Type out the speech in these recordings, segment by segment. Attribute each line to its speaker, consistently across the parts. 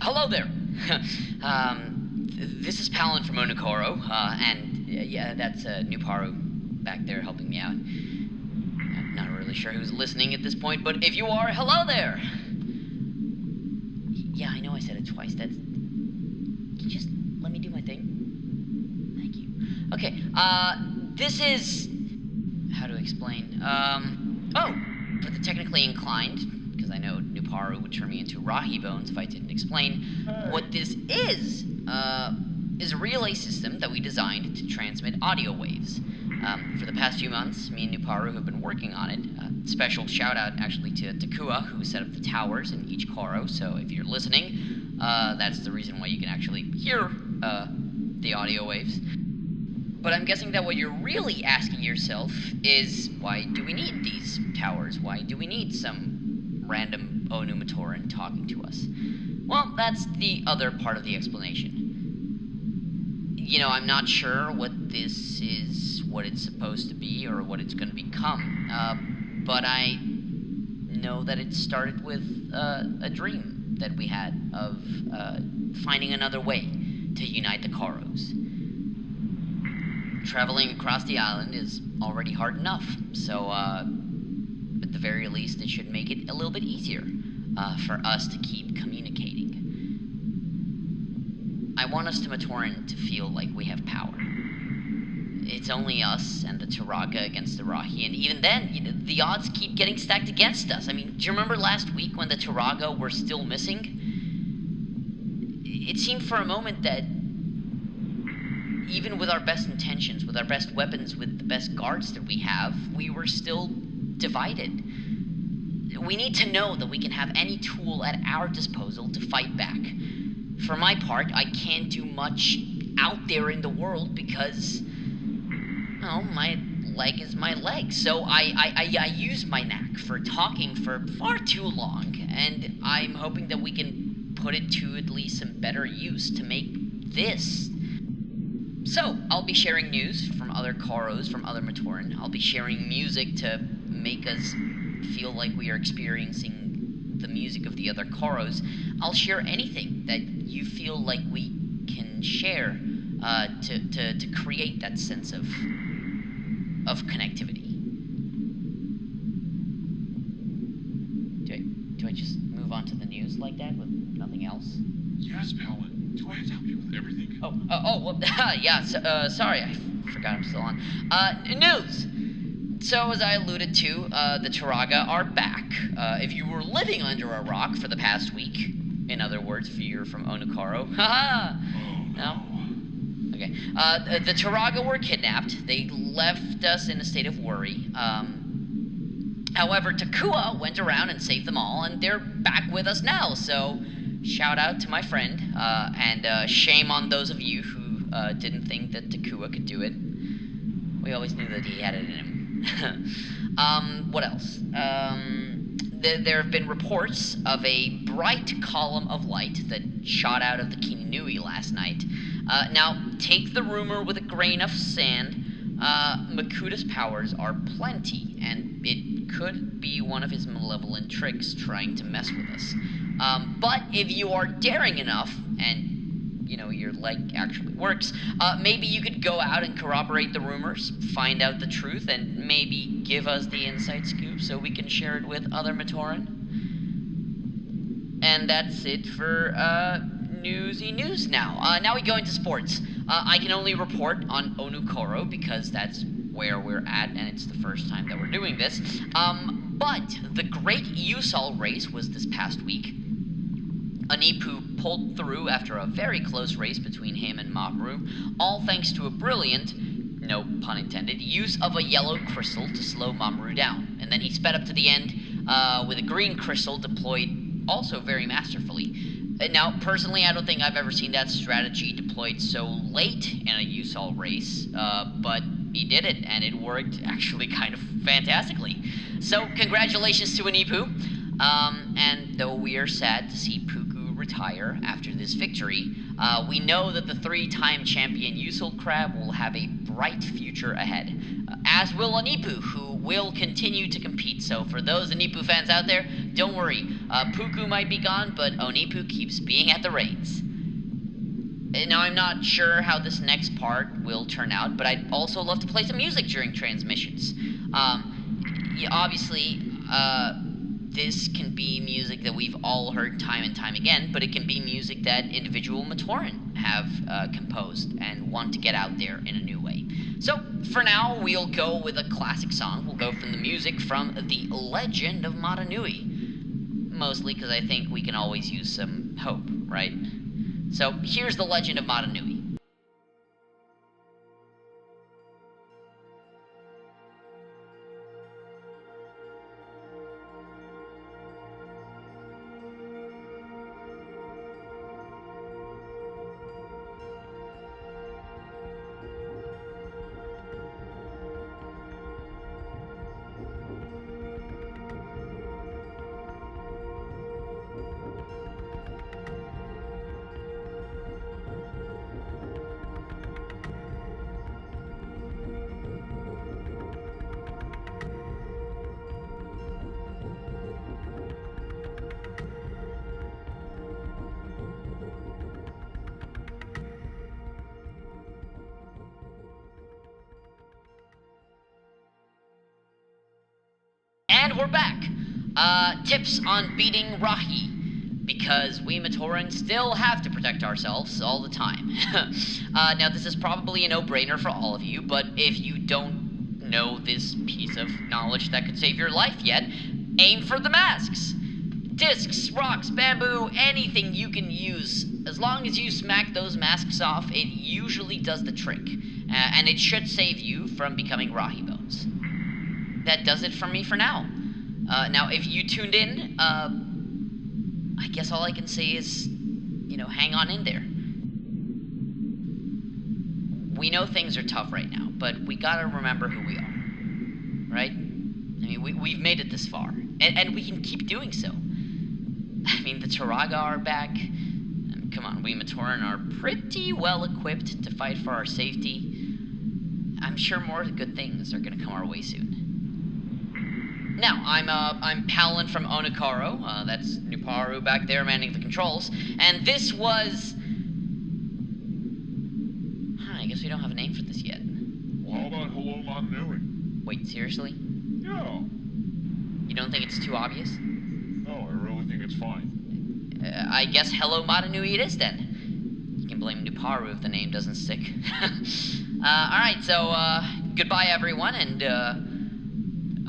Speaker 1: Hello there. This is Palan from Nuparu, and yeah, that's Nuparu back there helping me out. I'm not really sure who's listening at this point, but if you are, hello there. Yeah, I know I said it twice. Can you just let me do my thing? Thank you. Okay. This is how to explain. Oh, for the technically inclined, because I know Nuparu would turn me into Rahi Bones if I didn't explain. What this is a relay system that we designed to transmit audio waves. For the past few months, me and Nuparu have been working on it. Special shout out actually to Takua, who set up the towers in each Koro, so if you're listening, that's the reason why you can actually hear the audio waves. But I'm guessing that what you're really asking yourself is, why do we need these towers? Why do we need some random Onumatoran talking to us? Well, that's the other part of the explanation. You know, I'm not sure what this is, what it's supposed to be, or what it's going to become, but I know that it started with a dream that we had of finding another way to unite the Koros. Traveling across the island is already hard enough, so at the very least it should make it a little bit easier for us to keep communicating. I want us to Matoran to feel like we have power. It's only us and the Turaga against the Rahi, and even then, the odds keep getting stacked against us. I mean, do you remember last week when the Turaga were still missing? It seemed for a moment that even with our best intentions, with our best weapons, with the best guards that we have, we were still divided. We need to know that we can have any tool at our disposal to fight back. For my part, I can't do much out there in the world because, well, my leg is my leg. So I use my knack for talking for far too long, and I'm hoping that we can put it to at least some better use to make this. So, I'll be sharing news from other Koros, from other Matoran. I'll be sharing music to make us feel like we are experiencing the music of the other Koros. I'll share anything that you feel like we can share to create that sense of connectivity. Do I just move on to the news like that with nothing else?
Speaker 2: Yes, Palan. Do I have to help you with everything?
Speaker 1: Well, yeah, sorry, I forgot I'm still on. News! So, as I alluded to, the Turaga are back. If you were living under a rock for the past week, in other words, if you're from Onukaro, haha!
Speaker 2: Oh, no.
Speaker 1: Okay. The Turaga were kidnapped. They left us in a state of worry. However, Takua went around and saved them all, and they're back with us now, so shout out to my friend, and shame on those of you who didn't think that Takua could do it. We always knew that he had it in him. What else? There have been reports of a bright column of light that shot out of the Kinunui last night. Now, take the rumor with a grain of sand. Makuda's powers are plenty, and it could be one of his malevolent tricks trying to mess with us. But if you are daring enough, and, you know, your leg actually works, maybe you could go out and corroborate the rumors, find out the truth, and maybe give us the inside scoop so we can share it with other Matoran. And that's it for, newsy news now. Now we go into sports. I can only report on Onukoro because that's where we're at, and it's the first time that we're doing this. But the Great Yusal race was this past week. Anipu pulled through after a very close race between him and Muro, all thanks to a brilliant, no pun intended, use of a yellow crystal to slow Muro down. And then he sped up to the end with a green crystal deployed also very masterfully. Now, personally, I don't think I've ever seen that strategy deployed so late in a Yusal race, but he did it, and it worked actually kind of fantastically. So, congratulations to Anipu. And though we are sad to see Puku retire after this victory, we know that the 3-time champion Yusal Crab will have a bright future ahead, as will Anipu, who will continue to compete. So for those Onipu fans out there, don't worry. Puku might be gone, but Onipu keeps being at the reins. Now, I'm not sure how this next part will turn out, but I'd also love to play some music during transmissions. Obviously, this can be music that we've all heard time and time again, but it can be music that individual Matoran have composed and want to get out there in a new way. So, for now, we'll go with a classic song. We'll go from the music from The Legend of Mata Nui. Mostly because I think we can always use some hope, right? So, here's The Legend of Mata Nui. And we're back. Tips on beating Rahi. Because we Matoran still have to protect ourselves all the time. Now, this is probably a no-brainer for all of you, but if you don't know this piece of knowledge that could save your life yet, aim for the masks. Discs, rocks, bamboo, anything you can use. As long as you smack those masks off, it usually does the trick. And it should save you from becoming Rahi bones. That does it for me for now. Now, if you tuned in, I guess all I can say is, hang on in there. We know things are tough right now, but we gotta remember who we are, right? I mean, we've made it this far, and we can keep doing so. I mean, the Turaga are back. Come on, we Matoran are pretty well equipped to fight for our safety. I'm sure more good things are gonna come our way soon. Now, I'm Palan from Onokaro, that's Nuparu back there manning the controls, and this was... I guess we don't have a name for this yet.
Speaker 2: Well, how about Hello Mata Nui?
Speaker 1: Wait, seriously?
Speaker 2: Yeah.
Speaker 1: You don't think it's too obvious?
Speaker 2: No, I really think it's fine.
Speaker 1: I guess Hello Mata Nui it is then. You can blame Nuparu if the name doesn't stick. Alright, so, goodbye everyone, and,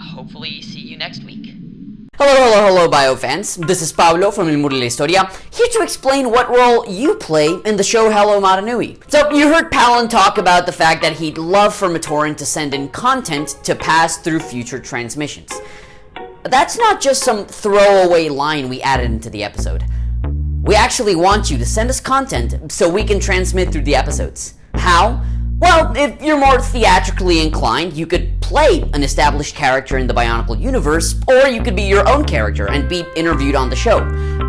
Speaker 1: hopefully see you next week.
Speaker 3: Hello, Bio fans. This is Pablo from El Muro de Historia, here to explain what role you play in the show Hello Mata Nui. So, you heard Palan talk about the fact that he'd love for Matoran to send in content to pass through future transmissions. That's not just some throwaway line we added into the episode. We actually want you to send us content so we can transmit through the episodes. How? Well, if you're more theatrically inclined, you could play an established character in the Bionicle universe, or you could be your own character and be interviewed on the show.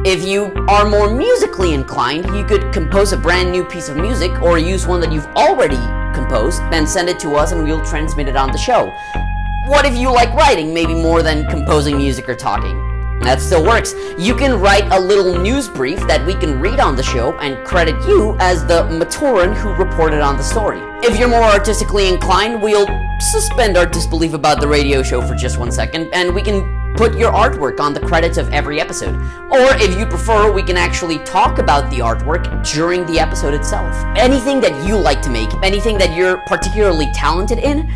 Speaker 3: If you are more musically inclined, you could compose a brand new piece of music, or use one that you've already composed, then send it to us and we'll transmit it on the show. What if you like writing, maybe more than composing music or talking? That still works. You can write a little news brief that we can read on the show and credit you as the Matoran who reported on the story. If you're more artistically inclined, we'll suspend our disbelief about the radio show for just 1 second, and we can put your artwork on the credits of every episode. Or if you prefer, we can actually talk about the artwork during the episode itself. Anything that you like to make, anything that you're particularly talented in,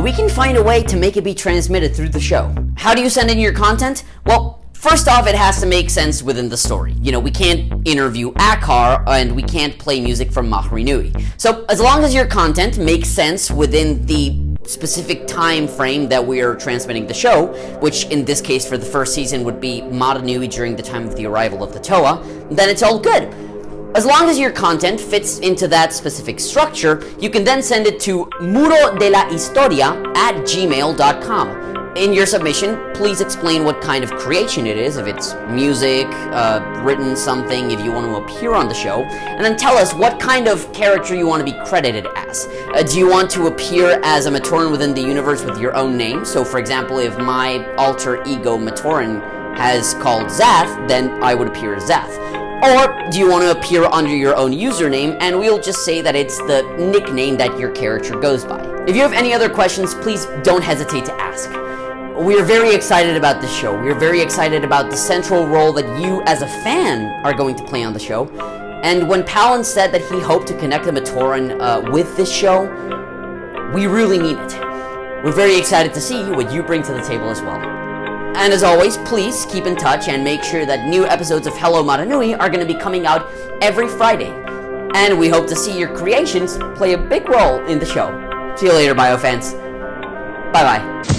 Speaker 3: we can find a way to make it be transmitted through the show. How do you send in your content? Well, first off, it has to make sense within the story. We can't interview Akar, and we can't play music from Mahri Nui. So, as long as your content makes sense within the specific time frame that we are transmitting the show, which in this case for the first season would be Mata Nui during the time of the arrival of the Toa, then it's all good. As long as your content fits into that specific structure, you can then send it to murodelahistoria@gmail.com. In your submission, please explain what kind of creation it is, if it's music, written something, if you want to appear on the show, and then tell us what kind of character you want to be credited as. Do you want to appear as a Matoran within the universe with your own name? So, for example, if my alter ego Matoran has called Zath, then I would appear as Zath. Or do you want to appear under your own username, and we'll just say that it's the nickname that your character goes by. If you have any other questions, please don't hesitate to ask. We are very excited about this show. We are very excited about the central role that you as a fan are going to play on the show. And when Palan said that he hoped to connect the Matoran with this show, we really mean it. We're very excited to see what you bring to the table as well. And as always, please keep in touch and make sure that new episodes of Hello Maranui are going to be coming out every Friday. And we hope to see your creations play a big role in the show. See you later, BioFans. Bye-bye.